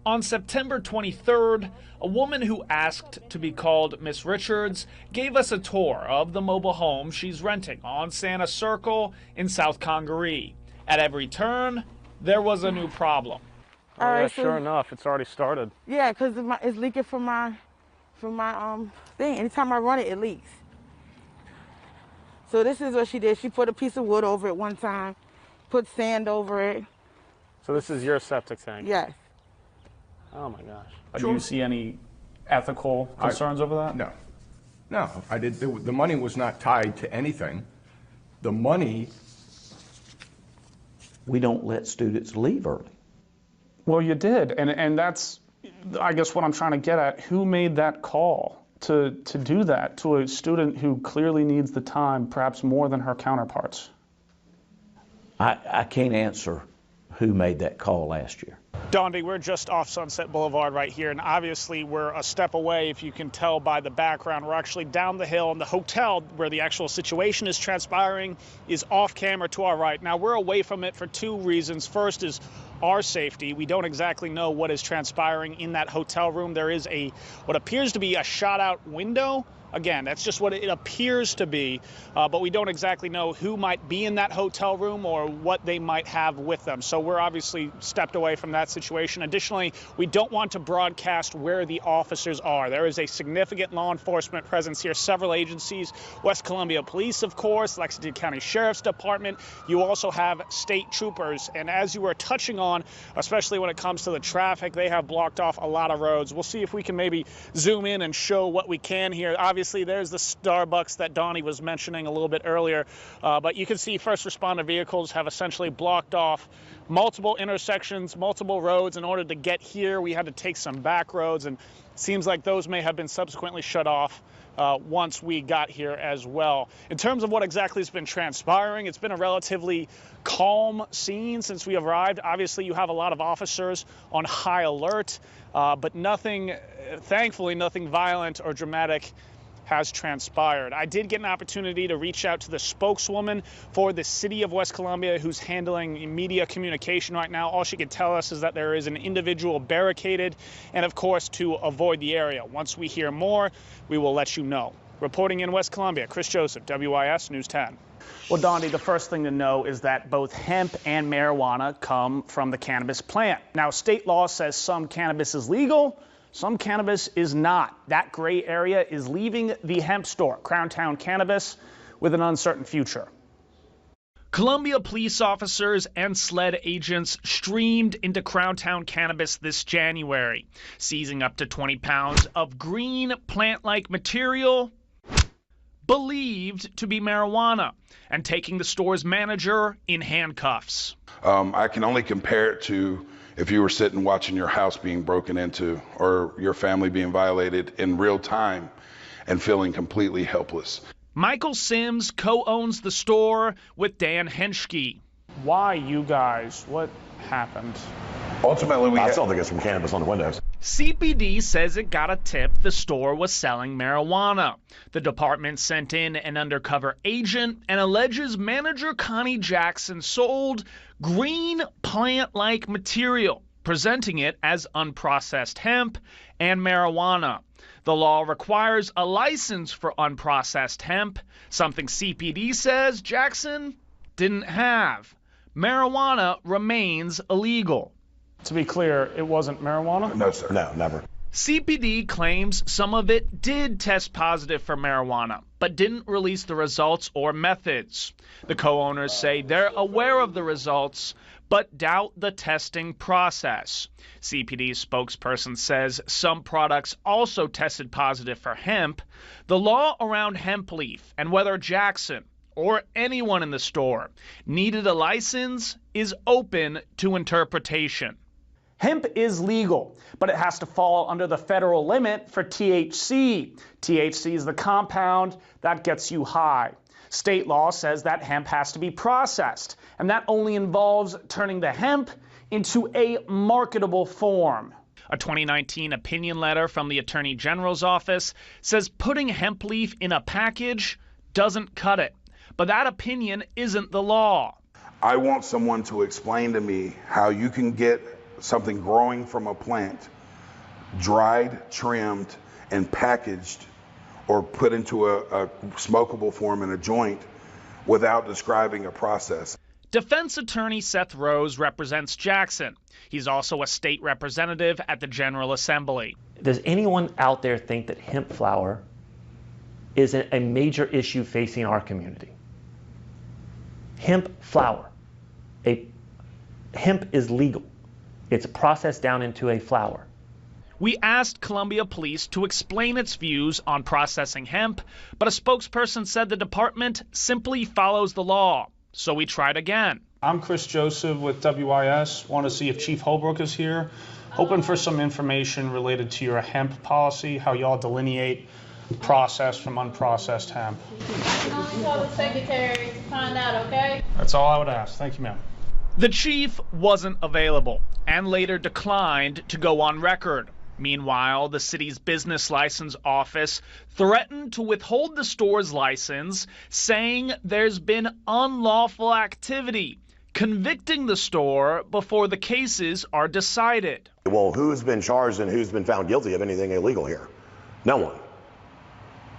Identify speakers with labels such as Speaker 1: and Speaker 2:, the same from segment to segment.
Speaker 1: On September 23rd, a woman who asked to be called Miss Richards gave us a tour of the mobile home she's renting on Santa Circle in South Congaree. At every turn, there was a new problem.
Speaker 2: Oh, yeah, sure enough, it's already started.
Speaker 3: Yeah, because it's leaking from my thing. Anytime I run it, it leaks. So this is what she did. She put a piece of wood over it one time, put sand over it.
Speaker 2: So this is your septic tank?
Speaker 3: Yes.
Speaker 2: Oh my gosh.
Speaker 1: Do you see any ethical concerns over that?
Speaker 4: No. No, I did. The money was not tied to anything. The money.
Speaker 5: We don't let students leave early.
Speaker 2: Well, you did, and that's, I guess, what I'm trying to get at. Who made that call to do that to a student who clearly needs the time, perhaps more than her counterparts?
Speaker 5: I can't answer who made that call last year.
Speaker 2: Dondi, we're just off Sunset Boulevard right here, and obviously we're a step away, if you can tell by the background. We're actually down the hill, and the hotel where the actual situation is transpiring is off camera to our right. Now, we're away from it for two reasons. First is our safety. We don't exactly know what is transpiring in that hotel room. There is what appears to be a shot-out window. Again, that's just what it appears to be, but we don't exactly know who might be in that hotel room or what they might have with them. So we're obviously stepped away from that situation. Additionally, we don't want to broadcast where the officers are. There is a significant law enforcement presence here, several agencies, West Columbia Police, of course, Lexington County Sheriff's Department. You also have state troopers, and as you were touching on, especially when it comes to the traffic, they have blocked off a lot of roads. We'll see if we can maybe zoom in and show what we can here. Obviously, there's the Starbucks that Donnie was mentioning a little bit earlier, but you can see first responder vehicles have essentially blocked off multiple intersections, multiple roads. In order to get here, we had to take some back roads, and it seems like those may have been subsequently shut off once we got here as well. In terms of what exactly has been transpiring, it's been a relatively calm scene since we arrived. Obviously, you have a lot of officers on high alert, but nothing, thankfully, nothing violent or dramatic has transpired. I did get an opportunity to reach out to the spokeswoman for the city of West Columbia who's handling media communication right now. All she could tell us is that there is an individual barricaded and, of course, to avoid the area. Once we hear more, we will let you know. Reporting in West Columbia, Chris Joseph, WIS News 10. Well, Dondi, the first thing to know is that both hemp and marijuana come from the cannabis plant. Now, state law says some cannabis is legal, some cannabis is not. That gray area is leaving the hemp store, Crown Town Cannabis, with an uncertain future.
Speaker 1: Columbia police officers and SLED agents streamed into Crown Town Cannabis this January, seizing up to 20 pounds of green plant-like material believed to be marijuana, and taking the store's manager in handcuffs.
Speaker 6: I can only compare it to if you were sitting watching your house being broken into or your family being violated in real time and feeling completely helpless.
Speaker 1: Michael Sims co-owns the store with Dan Henschke.
Speaker 2: Why you guys? What happened?
Speaker 6: Ultimately,
Speaker 7: I still think it's from cannabis on the windows.
Speaker 1: CPD says it got a tip the store was selling marijuana. The department sent in an undercover agent and alleges manager Connie Jackson sold green plant-like material, presenting it as unprocessed hemp and marijuana. The law requires a license for unprocessed hemp, something CPD says Jackson didn't have. Marijuana remains illegal.
Speaker 2: To be clear, it wasn't marijuana?
Speaker 6: No, sir.
Speaker 7: No, never.
Speaker 1: CPD claims some of it did test positive for marijuana, but didn't release the results or methods. The co-owners say they're aware of the results, but doubt the testing process. CPD's spokesperson says some products also tested positive for hemp. The law around hemp leaf and whether Jackson or anyone in the store needed a license is open to interpretation.
Speaker 2: Hemp is legal, but it has to fall under the federal limit for THC. THC is the compound that gets you high. State law says that hemp has to be processed, and that only involves turning the hemp into a marketable form.
Speaker 1: A 2019 opinion letter from the Attorney General's office says putting hemp leaf in a package doesn't cut it. But that opinion isn't the law.
Speaker 6: I want someone to explain to me how you can get something growing from a plant, dried, trimmed, and packaged or put into a smokable form in a joint without describing a process.
Speaker 1: Defense attorney Seth Rose represents Jackson. He's also a state representative at the General Assembly.
Speaker 8: Does anyone out there think that hemp flower is a major issue facing our community? Hemp flower. Hemp is legal. It's processed down into a flower.
Speaker 1: We asked Columbia Police to explain its views on processing hemp, but a spokesperson said the department simply follows the law. So we tried again.
Speaker 2: I'm Chris Joseph with WIS. Want to see if Chief Holbrook is here. Hoping for some information related to your hemp policy, how y'all delineate processed from unprocessed hemp.
Speaker 9: I can only call the secretary to find out, okay?
Speaker 2: That's all I would ask. Thank you, ma'am.
Speaker 1: The chief wasn't available and later declined to go on record. Meanwhile, the city's business license office threatened to withhold the store's license, saying there's been unlawful activity, convicting the store before the cases are decided.
Speaker 7: Well, who's been charged and who's been found guilty of anything illegal here? No one.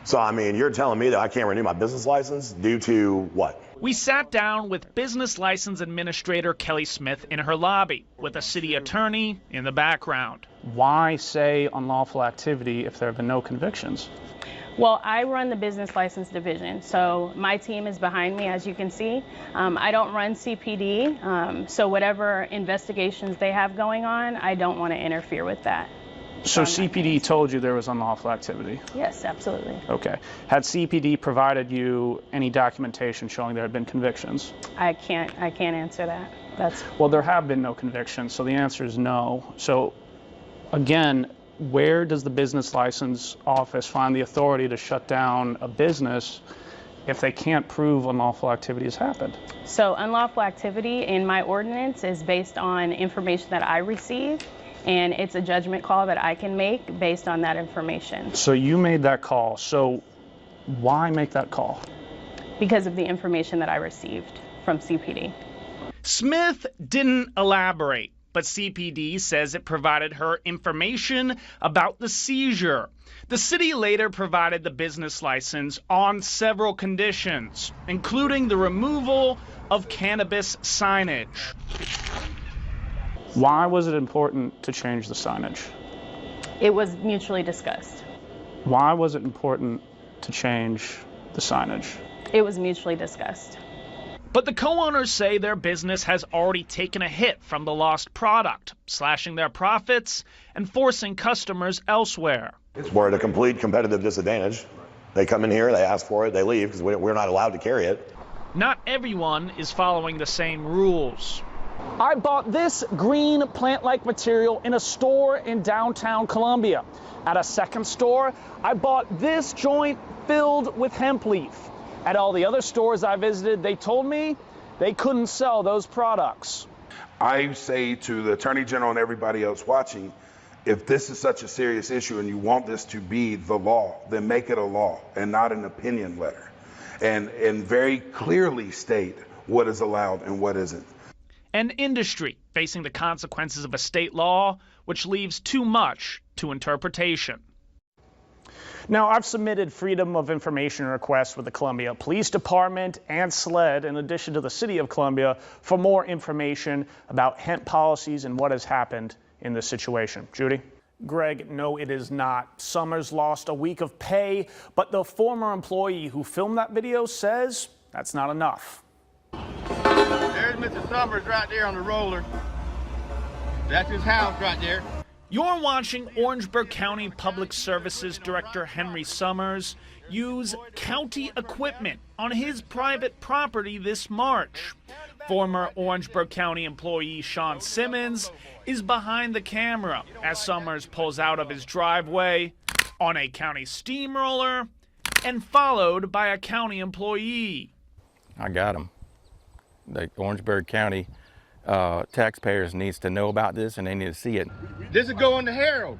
Speaker 7: So, I mean, you're telling me that I can't renew my business license due to what?
Speaker 1: We sat down with business license administrator Kelly Smith in her lobby, with a city attorney in the background.
Speaker 2: Why say unlawful activity if there have been no convictions?
Speaker 10: Well, I run the business license division, so my team is behind me, as you can see. I don't run CPD, so whatever investigations they have going on, I don't want to interfere with that.
Speaker 2: So CPD told you there was unlawful activity?
Speaker 10: Yes, absolutely.
Speaker 2: Okay. Had CPD provided you any documentation showing there had been convictions?
Speaker 10: I can't answer that.
Speaker 2: Well, there have been no convictions, so the answer is no. So again, where does the business license office find the authority to shut down a business if they can't prove unlawful activity has happened?
Speaker 10: So unlawful activity in my ordinance is based on information that I receive, and it's a judgment call that I can make based on that information.
Speaker 2: So you made that call. So why make that call?
Speaker 10: Because of the information that I received from CPD.
Speaker 1: Smith didn't elaborate, but CPD says it provided her information about the seizure. The city later provided the business license on several conditions, including the removal of cannabis signage.
Speaker 2: Why was it important to change the signage?
Speaker 10: It was mutually discussed.
Speaker 2: Why was it important to change the signage?
Speaker 10: It was mutually discussed.
Speaker 1: But the co-owners say their business has already taken a hit from the lost product, slashing their profits and forcing customers elsewhere.
Speaker 7: We're at a complete competitive disadvantage. They come in here, they ask for it, they leave because we're not allowed to carry it.
Speaker 1: Not everyone is following the same rules.
Speaker 2: I bought this green plant-like material in a store in downtown Columbia. At a second store, I bought this joint filled with hemp leaf. At all the other stores I visited, they told me they couldn't sell those products.
Speaker 6: I say to the Attorney General and everybody else watching, if this is such a serious issue and you want this to be the law, then make it a law and not an opinion letter. And very clearly state what is allowed and what isn't.
Speaker 1: An industry facing the consequences of a state law, which leaves too much to interpretation.
Speaker 2: Now, I've submitted freedom of information requests with the Columbia Police Department and SLED, in addition to the City of Columbia, for more information about hemp policies and what has happened in this situation. Judy? Greg, no, it is not. Summers lost a week of pay, but the former employee who filmed that video says that's not enough.
Speaker 11: There's Mr. Summers right there on the roller. That's his house right there.
Speaker 1: You're watching Orangeburg County Public Services Director Henry Summers use county equipment on his private property this March. Former Orangeburg County employee Sean Simmons is behind the camera as Summers pulls out of his driveway on a county steamroller and followed by a county employee.
Speaker 12: I got him. The Orangeburg County taxpayers needs to know about this, and they need to see it.
Speaker 11: This is going to Harold.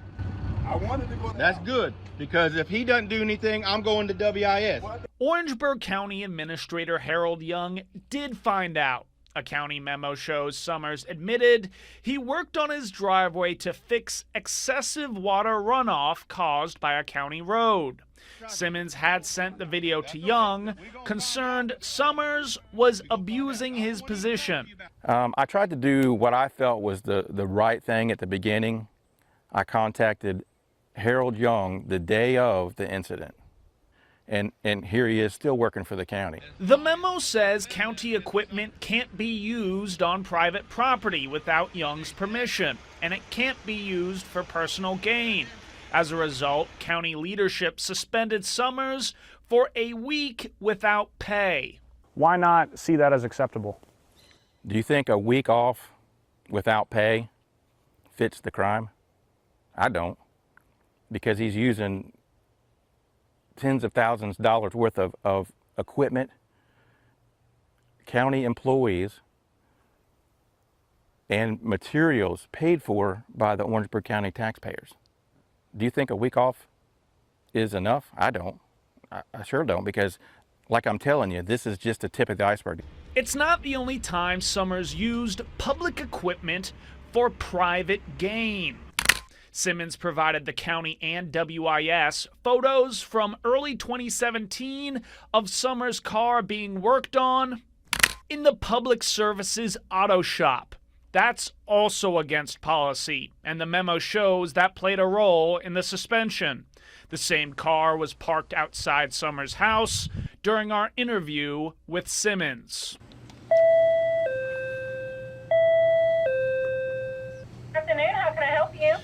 Speaker 11: I wanted to go. That's good, because if he doesn't do anything, I'm going to WIS.
Speaker 1: Orangeburg County Administrator Harold Young did find out A county memo shows Summers admitted he worked on his driveway to fix excessive water runoff caused by a county road. Simmons had sent the video to Young, concerned Summers was abusing his position.
Speaker 12: I tried to do what I felt was the right thing at the beginning. I contacted Harold Young the day of the incident. And here he is still working for the county.
Speaker 1: The memo says county equipment can't be used on private property without Young's permission, and it can't be used for personal gain. As a result, county leadership suspended Summers for a week without pay.
Speaker 2: Why not see that as acceptable?
Speaker 12: Do you think a week off without pay fits the crime? I don't, because he's using tens of thousands of dollars worth of equipment, county employees, and materials paid for by the Orangeburg County taxpayers. Do you think a week off is enough? I don't. I sure don't, because like I'm telling you, this is just the tip of the iceberg.
Speaker 1: It's not the only time Summers used public equipment for private gain. Simmons provided the county and WIS photos from early 2017 of Summers' car being worked on in the Public Services Auto Shop. That's also against policy, and the memo shows that played a role in the suspension. The same car was parked outside Summers' house during our interview with Simmons.
Speaker 10: Good afternoon, how can I help you?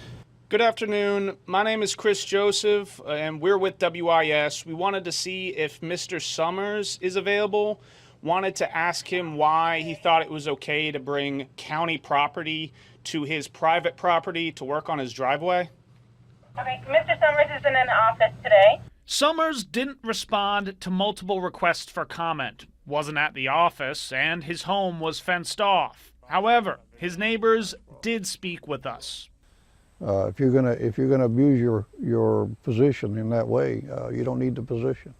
Speaker 2: Good afternoon. My name is Chris Joseph, and we're with WIS. We wanted to see if Mr. Summers is available. Wanted to ask him why he thought it was okay to bring county property to his private property to work on his driveway.
Speaker 10: Okay, Mr. Summers isn't in the office today.
Speaker 1: Summers didn't respond to multiple requests for comment, wasn't at the office, and his home was fenced off. However, his neighbors did speak with us.
Speaker 13: If you're gonna abuse your position in that way, you don't need the position.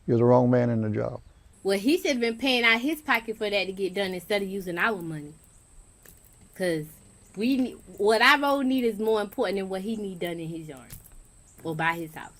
Speaker 13: You're the wrong man in the job.
Speaker 14: Well, he should have been paying out his pocket for that to get done instead of using our money. Cause what our road need is more important than what he need done in his yard or by his house.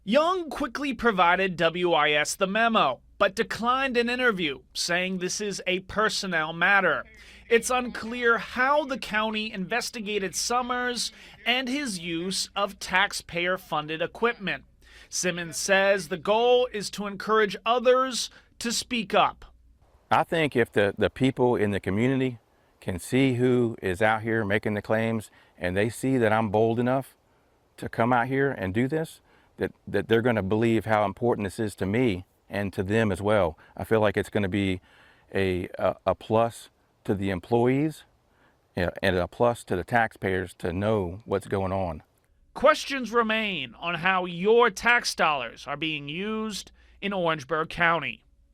Speaker 1: Young quickly provided WIS the memo, but declined an interview, saying this is a personnel matter. It's unclear how the county investigated Summers and his use of taxpayer-funded equipment. Simmons says the goal is to encourage others to speak up.
Speaker 12: I think if the people in the community can see who is out here making the claims, and they see that I'm bold enough to come out here and do this, that they're going to believe how important this is to me and to them as well. I feel like it's going to be a plus to the employees, and a plus to the taxpayers to know what's going on.
Speaker 1: Questions remain on how your tax dollars are being used in Orangeburg County.